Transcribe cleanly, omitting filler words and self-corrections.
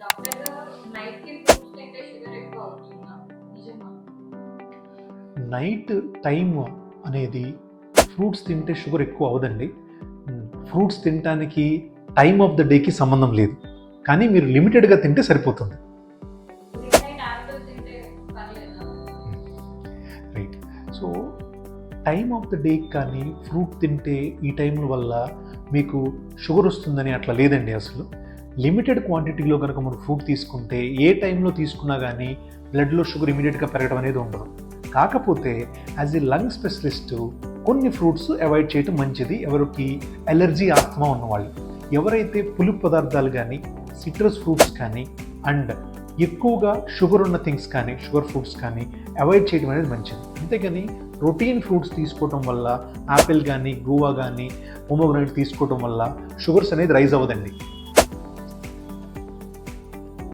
Doctor నైట్‌కి fruits తింటే sugar ఎక్కువ అవుతుందా? నిజమా? నైట్ టైమ్ అనేది ఫ్రూట్స్ తింటే షుగర్ ఎక్కువ అవ్వదండి. ఫ్రూట్స్ తినటానికి టైమ్ ఆఫ్ ద డేకి సంబంధం లేదు. కానీ మీరు లిమిటెడ్గా తింటే సరిపోతుంది. మిడ్‌నైట్ ఆఫ్టర్ తింటే పర్లేదా? Right. So time of the day కానీ ఫ్రూట్ తింటే ఈ టైంల వల్ల మీకు షుగర్ వస్తుందని అట్లా లేదండి అసలు. లిమిటెడ్ క్వాంటిటీలో కనుక మనం ఫ్రూట్ తీసుకుంటే ఏ టైంలో తీసుకున్నా కానీ బ్లడ్లో షుగర్ ఇమీడియట్గా పెరగడం అనేది ఉండదు. కాకపోతే యాజ్ ఏ లంగ్ స్పెషలిస్టు కొన్ని ఫ్రూట్స్ అవాయిడ్ చేయడం మంచిది. ఎవరికి ఎలర్జీ ఆస్తమా ఉన్నవాళ్ళు, ఎవరైతే పులుపు పదార్థాలు కానీ సిట్రస్ ఫ్రూట్స్ కానీ అండ్ ఎక్కువగా షుగర్ ఉన్న థింగ్స్ కానీ షుగర్ ఫ్రూట్స్ కానీ అవాయిడ్ చేయడం అనేది మంచిది. అంతేగాని ప్రోటీన్ ఫ్రూట్స్ తీసుకోవడం వల్ల యాపిల్ కానీ గువా కానీ పొమోగ్రానేట్ తీసుకోవడం వల్ల షుగర్స్ అనేది రైజ్ అవ్వదండి.